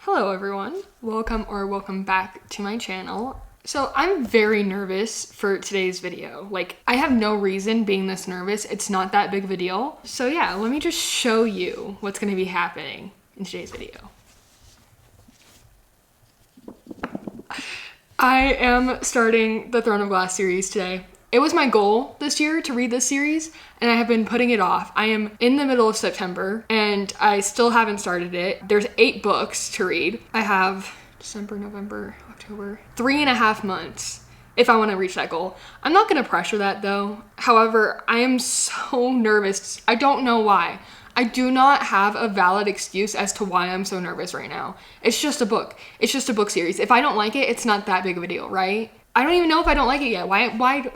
Hello everyone, welcome back to my channel. So I'm very nervous for today's video. I have no reason being this nervous. It's not that big of a deal. So yeah, let me just show you what's gonna be happening in today's video. I am starting the Throne of Glass series today. It was my goal this year to read this series, and I have been putting it off. I am in the middle of September, and I still haven't started it. There's 8 books to read. I have December, November, October, 3.5 months if I want to reach that goal. I'm not going to pressure that though. However, I am so nervous. I don't know why. I do not have a valid excuse as to why I'm so nervous right now. It's just a book. It's just a book series. If I don't like it, it's not that big of a deal, right? I don't even know if I don't like it yet. Why?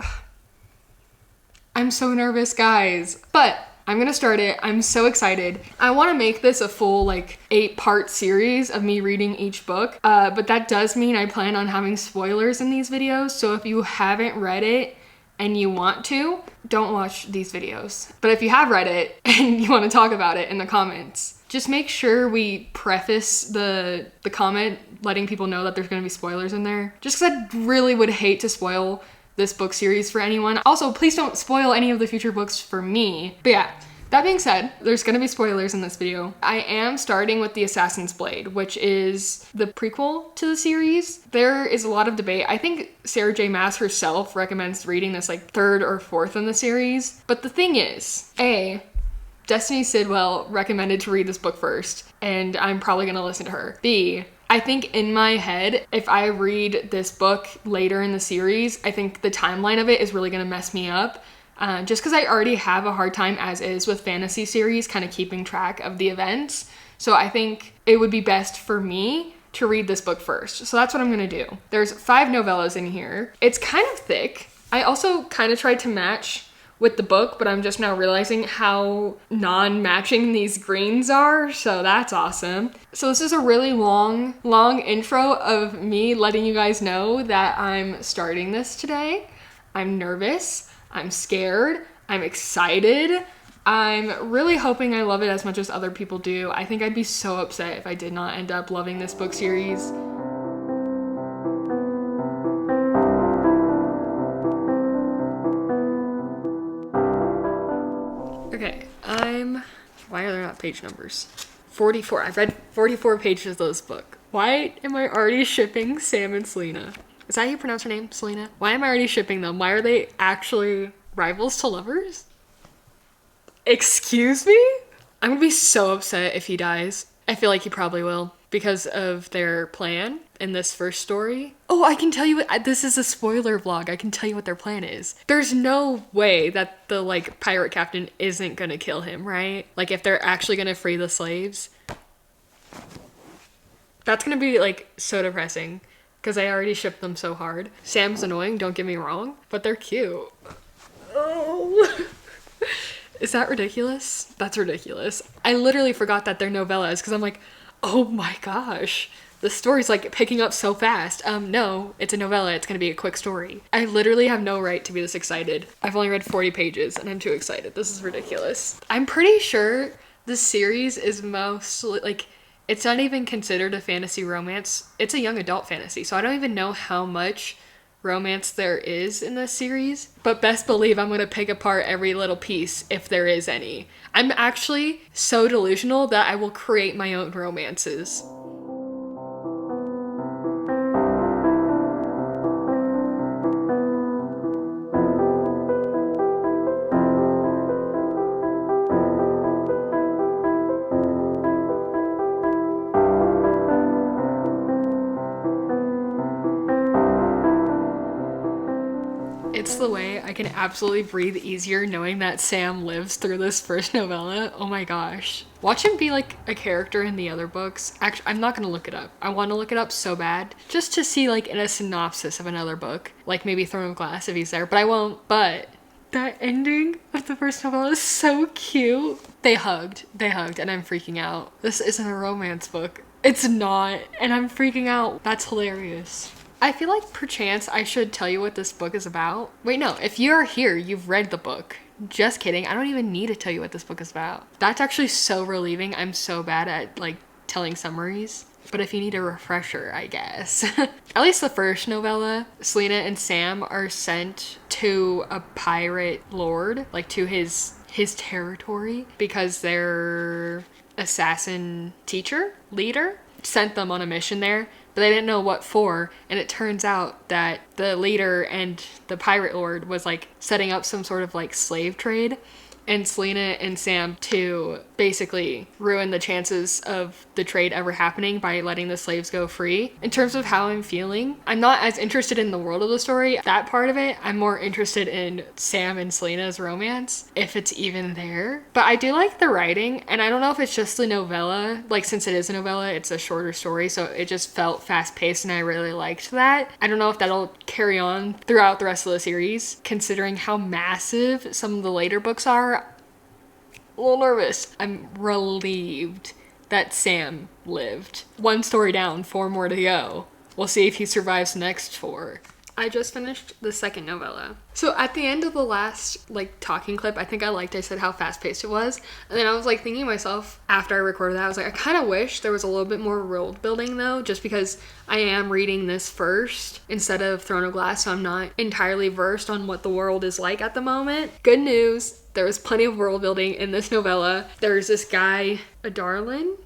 I'm so nervous, guys. But I'm gonna start it. I'm so excited. I want to make this a full 8-part series of me reading each book. But that does mean I plan on having spoilers in these videos. So if you haven't read it and you want to, don't watch these videos. But if you have read it and you want to talk about it in the comments, just make sure we preface the comment letting people know that there's gonna be spoilers in there. Just because I really would hate to spoil this book series for anyone. Also, please don't spoil any of the future books for me. But yeah, that being said, there's gonna be spoilers in this video. I am starting with The Assassin's Blade, which is the prequel to the series. There is a lot of debate. I think Sarah J Maas herself recommends reading this 3rd or 4th in the series. But the thing is, A, Destiny Sidwell recommended to read this book first, and I'm probably gonna listen to her. B, I think in my head, if I read this book later in the series, I think the timeline of it is really gonna mess me up. Just because I already have a hard time as is with fantasy series, kind of keeping track of the events. So I think it would be best for me to read this book first. So that's what I'm gonna do. There's 5 novellas in here. It's kind of thick. I also kind of tried to match with the book, but I'm just now realizing how non-matching these greens are, so that's awesome. So this is a really long intro of me letting you guys know that I'm starting this today. I'm nervous, I'm scared, I'm excited. I'm really hoping I love it as much as other people do. I think I'd be so upset if I did not end up loving this book series. Okay, why are there not page numbers? 44, I've read 44 pages of this book. Why am I already shipping Sam and Selena? Is that how you pronounce her name, Selena? Why am I already shipping them? Why are they actually rivals to lovers? Excuse me? I'm gonna be so upset if he dies. I feel like he probably will because of their plan in this first story. Oh, I can tell you, this is a spoiler vlog. I can tell you what their plan is. There's no way that the pirate captain isn't gonna kill him, right? If they're actually gonna free the slaves. That's gonna be so depressing because I already shipped them so hard. Sam's annoying, don't get me wrong, but they're cute. Oh. Is that ridiculous? That's ridiculous. I literally forgot that they're novellas because I'm like, oh my gosh, the story's picking up so fast. No, it's a novella. It's gonna be a quick story. I literally have no right to be this excited. I've only read 40 pages and I'm too excited. This is ridiculous. I'm pretty sure the series is mostly it's not even considered a fantasy romance. It's a young adult fantasy, so I don't even know how much romance there is in this series, but best believe I'm gonna pick apart every little piece if there is any. I'm actually so delusional that I will create my own romances. It's the way I can absolutely breathe easier knowing that Sam lives through this first novella. Oh my gosh. Watch him be a character in the other books. Actually, I'm not gonna look it up. I want to look it up so bad just to see in a synopsis of another book, maybe Throne of Glass if he's there, but I won't. But that ending of the first novella is so cute. They hugged and I'm freaking out. This isn't a romance book. It's not, and I'm freaking out. That's hilarious. I feel like perchance I should tell you what this book is about. Wait, no, if you're here, you've read the book. Just kidding. I don't even need to tell you what this book is about. That's actually so relieving. I'm so bad at telling summaries. But if you need a refresher, I guess. At least the first novella, Selena and Sam are sent to a pirate lord, like to his territory, because their assassin teacher, leader, sent them on a mission there, but they didn't know what for. And it turns out that the leader and the pirate lord was like setting up some sort of like slave trade, and Selena and Sam to basically ruin the chances of the trade ever happening by letting the slaves go free. In terms of how I'm feeling, I'm not as interested in the world of the story, that part of it. I'm more interested in Sam and Selena's romance, if it's even there. But I do like the writing, and I don't know if it's just the novella, like since it is a novella, it's a shorter story, so it just felt fast-paced and I really liked that. I don't know if that'll carry on throughout the rest of the series, considering how massive some of the later books are. A little nervous. I'm relieved that Sam lived. One story down, 4 more to go. We'll see if he survives the next 4. I just finished the second novella. So at the end of the last like talking clip, I said how fast paced it was. And then I was like thinking to myself after I recorded that, I was like, I kind of wish there was a little bit more world building though, just because I am reading this first instead of Throne of Glass. So I'm not entirely versed on what the world is like at the moment. Good news. There was plenty of world building in this novella. There's this guy, Adarlan?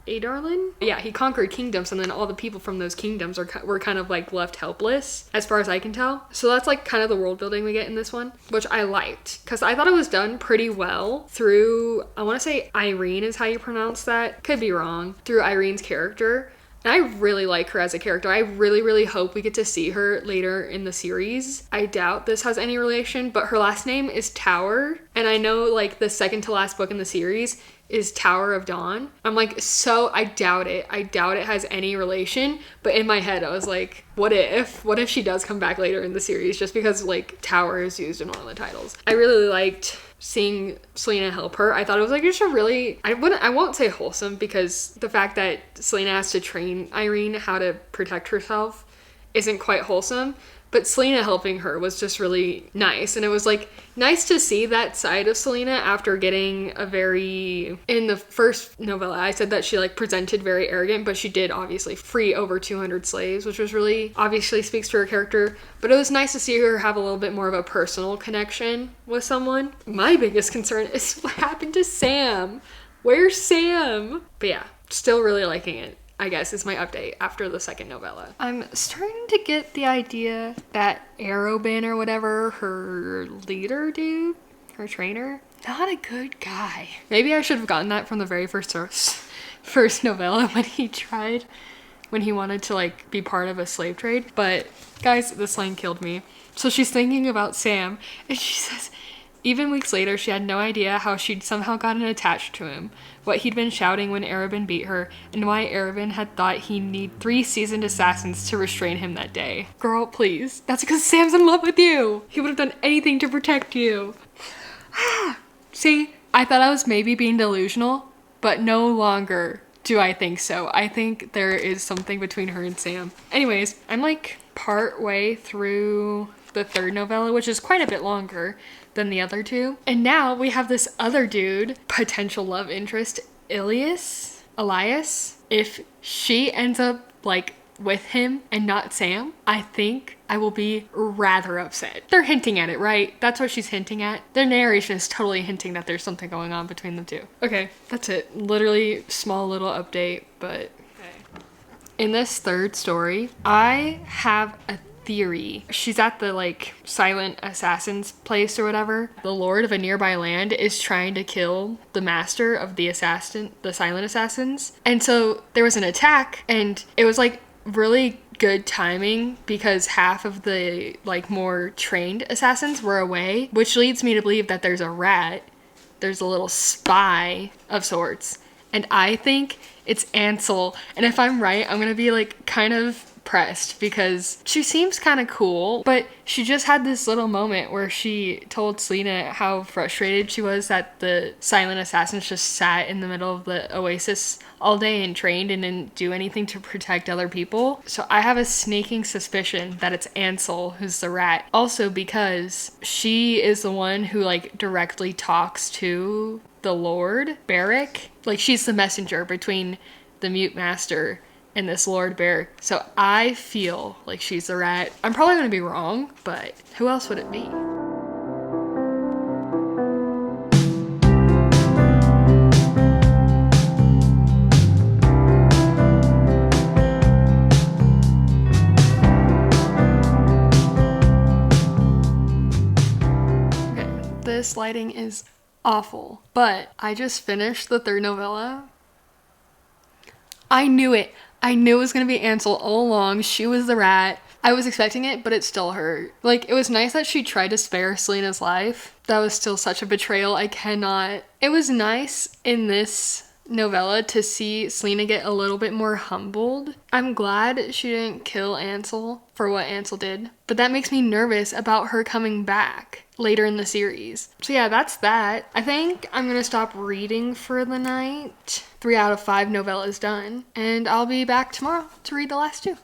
Yeah, he conquered kingdoms, and then all the people from those kingdoms were kind of like left helpless, as far as I can tell. So that's like kind of the world building we get in this one, which I liked, because I thought it was done pretty well through, I want to say Irene is how you pronounce that. Could be wrong. Through Irene's character. And I really like her as a character. I really, really hope we get to see her later in the series. I doubt this has any relation, but her last name is Tower. And I know like the second to last book in the series is Tower of Dawn. I'm like, so I doubt it. I doubt it has any relation. But in my head, I was like, what if she does come back later in the series, just because like Tower is used in one of the titles. I really liked seeing Selena help her. I thought it was like just a really, I won't say wholesome, because the fact that Selena has to train Irene how to protect herself isn't quite wholesome, but Selena helping her was just really nice. And it was like nice to see that side of Selena after getting in the first novella, I said that she like presented very arrogant, but she did obviously free over 200 slaves, which was really obviously speaks to her character. But it was nice to see her have a little bit more of a personal connection with someone. My biggest concern is what happened to Sam. Where's Sam? But yeah, still really liking it, I guess, is my update after the second novella. I'm starting to get the idea that Arobin or whatever, her leader dude, her trainer, not a good guy. Maybe I should have gotten that from the very first novella when he wanted to like be part of a slave trade. But guys, this line killed me. So she's thinking about Sam, and she says, even weeks later, she had no idea how she'd somehow gotten attached to him, what he'd been shouting when Arobin beat her, and why Arobin had thought he'd need 3 seasoned assassins to restrain him that day. Girl, please. That's because Sam's in love with you. He would have done anything to protect you. See, I thought I was maybe being delusional, but no longer do I think so. I think there is something between her and Sam. Anyways, I'm like part way through the third novella, which is quite a bit longer than the other 2. And now we have this other dude, potential love interest, Elias. If she ends up like with him and not Sam, I think I will be rather upset. They're hinting at it, right? That's what she's hinting at. Their narration is totally hinting that there's something going on between the 2. Okay, that's it. Literally small little update, but okay. In this third story, I have a theory. She's at the like silent assassin's place or whatever. The lord of a nearby land is trying to kill the master of the silent assassins. And so there was an attack, and it was like really good timing because half of the like more trained assassins were away, which leads me to believe that there's a rat. There's a little spy of sorts. And I think it's Ansel. And if I'm right, I'm gonna be like kind of pressed because she seems kind of cool, but she just had this little moment where she told Selena how frustrated she was that the silent assassins just sat in the middle of the oasis all day and trained and didn't do anything to protect other people. So I have a sneaking suspicion that it's Ansel who's the rat. Also because she is the one who like directly talks to the Lord, Barrick. Like she's the messenger between the Mute Master in this Lord Bear. So I feel like she's the rat. I'm probably gonna be wrong, but who else would it be? This lighting is awful, but I just finished the third novella. I knew it. I knew it was gonna be Ansel all along. She was the rat. I was expecting it, but it still hurt. Like, it was nice that she tried to spare Selena's life. That was still such a betrayal. I cannot. It was nice in this novella to see Selena get a little bit more humbled. I'm glad she didn't kill Ansel for what Ansel did, but that makes me nervous about her coming back later in the series. So yeah, that's that. I think I'm gonna stop reading for the night. 3 out of 5 novellas done, and I'll be back tomorrow to read the last 2.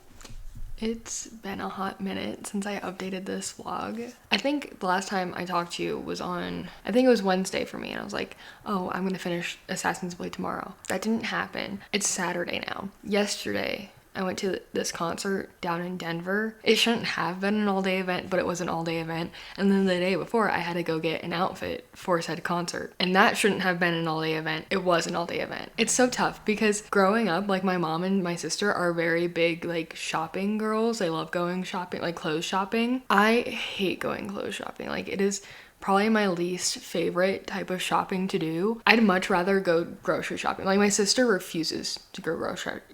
It's been a hot minute since I updated this vlog. I think the last time I talked to you was on, I think it was Wednesday for me, and I was like, oh, I'm gonna finish Assassin's Blade tomorrow. That didn't happen. It's Saturday now. Yesterday, I went to this concert down in Denver. It shouldn't have been an all-day event, but it was an all-day event. And then the day before, I had to go get an outfit for said concert. And that shouldn't have been an all-day event. It was an all-day event. It's so tough because growing up, like, my mom and my sister are very big, like, shopping girls. They love going shopping, like clothes shopping. I hate going clothes shopping. Like, it is probably my least favorite type of shopping to do. I'd much rather go grocery shopping. Like, my sister refuses to go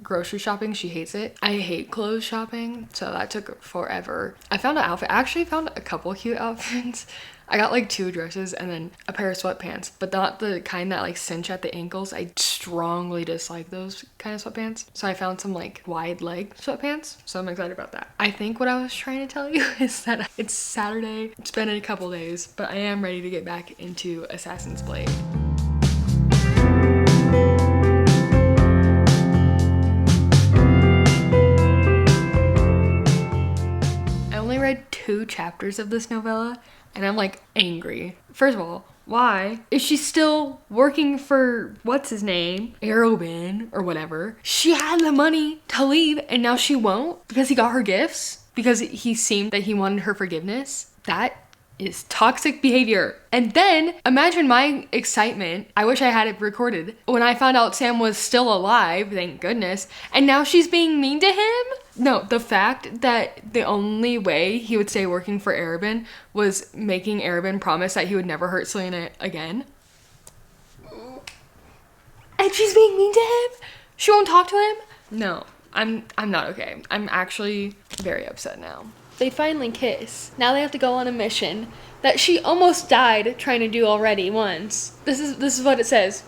grocery shopping. She hates it. I hate clothes shopping, so that took forever. I found an outfit. I actually found a couple cute outfits. I got like 2 dresses and then a pair of sweatpants, but not the kind that like cinch at the ankles. I strongly dislike those kind of sweatpants. So I found some like wide leg sweatpants. So I'm excited about that. I think what I was trying to tell you is that it's Saturday. It's been a couple days, but I am ready to get back into Assassin's Blade. I only read 2 chapters of this novella, and I'm like angry. First of all, why is she still working for what's his name? Arobin or whatever. She had the money to leave and now she won't because he got her gifts, because he seemed that he wanted her forgiveness. That is toxic behavior. And then imagine my excitement. I wish I had it recorded when I found out Sam was still alive, thank goodness, and now she's being mean to him. No, the fact that the only way he would stay working for Arobin was making Arobin promise that he would never hurt Selena again. And she's being mean to him? She won't talk to him? No, I'm not okay. I'm actually very upset now. They finally kiss. Now they have to go on a mission that she almost died trying to do already once. This is what it says.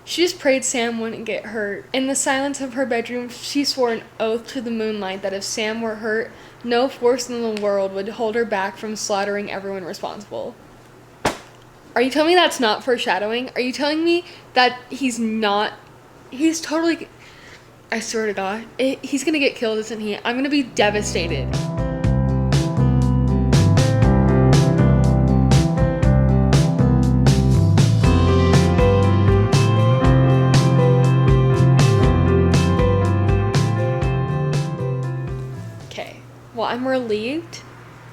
She just prayed Sam wouldn't get hurt. In the silence of her bedroom, she swore an oath to the moonlight that if Sam were hurt, no force in the world would hold her back from slaughtering everyone responsible. Are you telling me that's not foreshadowing? Are you telling me that he's totally, I swear to God, he's gonna get killed, isn't he? I'm gonna be devastated. Well, I'm relieved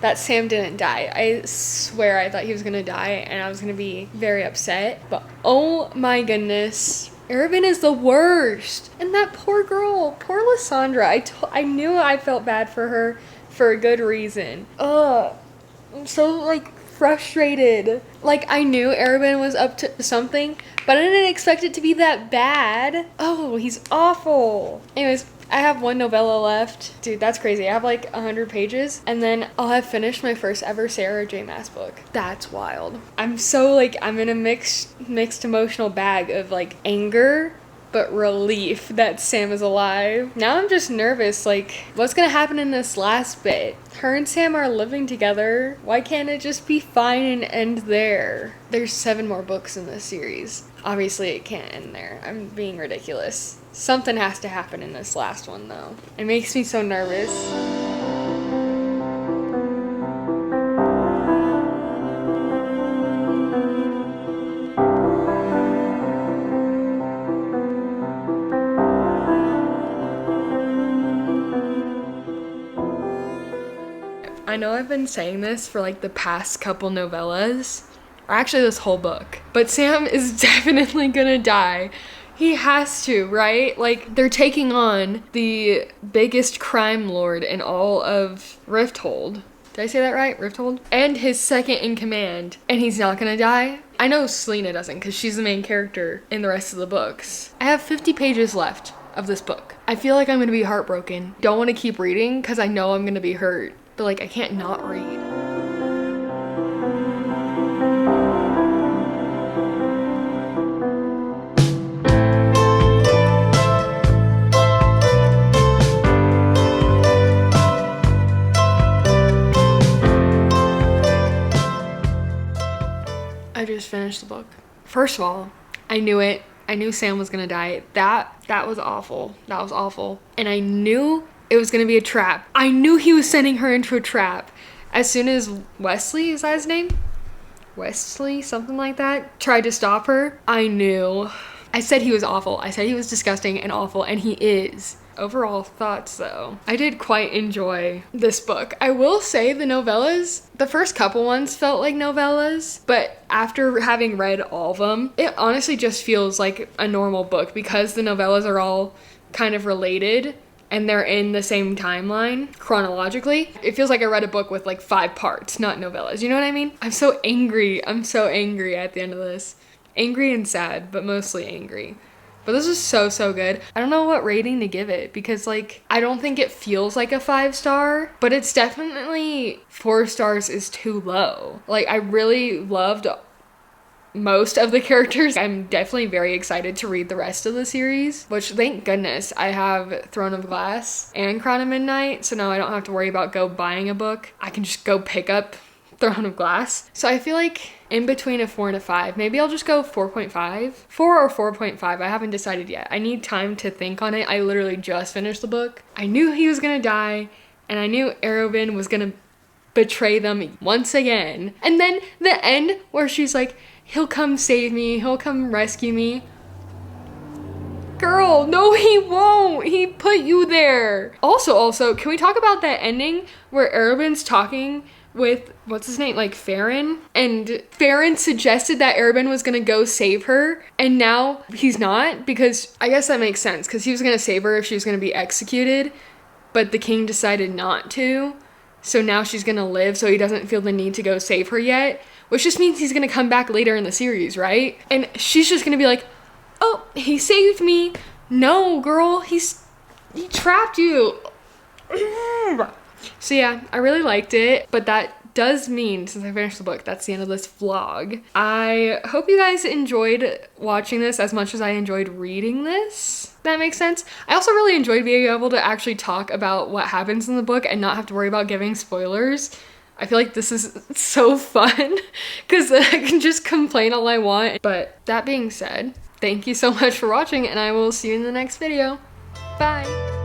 that Sam didn't die. I swear I thought he was gonna die and I was gonna be very upset. But oh my goodness, Arobin is the worst. And that poor girl, poor Lysandra. I knew I felt bad for her for a good reason. Ugh, I'm so like frustrated. Like, I knew Arobin was up to something, but I didn't expect it to be that bad. Oh, he's awful. Anyways, I have 1 novella left. Dude, that's crazy. I have like 100 pages and then I'll have finished my first ever Sarah J. Maas book. That's wild. I'm so like, I'm in a mixed emotional bag of like anger, but relief that Sam is alive. Now I'm just nervous, like, what's gonna happen in this last bit? Her and Sam are living together. Why can't it just be fine and end there? There's 7 more books in this series. Obviously it can't end there. I'm being ridiculous. Something has to happen in this last one though. It makes me so nervous. I know I've been saying this for like the past couple novellas, or actually this whole book, but Sam is definitely gonna die. He has to, right? Like, they're taking on the biggest crime lord in all of Rifthold. Did I say that right? Rifthold? And his second in command, and he's not gonna die? I know Selena doesn't, because she's the main character in the rest of the books. I have 50 pages left of this book. I feel like I'm gonna be heartbroken. Don't want to keep reading, because I know I'm gonna be hurt. But like, I can't not read. I just finished the book. First of all, I knew it. I knew Sam was gonna die. That was awful. That was awful. And I knew it was gonna be a trap. I knew he was sending her into a trap. As soon as Wesley, is that his name? Wesley, something like that, tried to stop her, I knew. I said he was awful. I said he was disgusting and awful, and he is. Overall thoughts though, I did quite enjoy this book. I will say the novellas, the first couple ones felt like novellas, but after having read all of them, it honestly just feels like a normal book because the novellas are all kind of related and they're in the same timeline chronologically. It feels like I read a book with like 5 parts, not novellas. You know what I mean? I'm so angry. I'm so angry at the end of this. Angry and sad, but mostly angry. But this is so, so good. I don't know what rating to give it because like, I don't think it feels like a 5-star, but it's definitely 4 stars is too low. Like, I really loved most of the characters. I'm definitely very excited to read the rest of the series, which thank goodness I have Throne of Glass and Crown of Midnight, so now I don't have to worry about buying a book. I can just go pick up Throne of Glass. So I feel like in between a 4 and a 5, maybe I'll just go 4.5. 4 or 4.5, I haven't decided yet. I need time to think on it. I literally just finished the book. I knew he was gonna die, and I knew Arobynn was gonna betray them once again. And then the end where she's like, he'll come save me, he'll come rescue me. Girl, no he won't. He put you there. Also, can we talk about that ending where Arobynn's talking with, what's his name, like Farron? And Farron suggested that Arobynn was gonna go save her, and now he's not, because I guess that makes sense, because he was gonna save her if she was gonna be executed, but the king decided not to, so now she's gonna live, so he doesn't feel the need to go save her yet, which just means he's gonna come back later in the series, right? And she's just gonna be like, oh, he saved me. No, girl, he trapped you. So yeah, I really liked it, but that does mean, since I finished the book, that's the end of this vlog. I hope you guys enjoyed watching this as much as I enjoyed reading this. That makes sense. I also really enjoyed being able to actually talk about what happens in the book and not have to worry about giving spoilers. I feel like this is so fun because I can just complain all I want. But that being said, thank you so much for watching, and I will see you in the next video. Bye!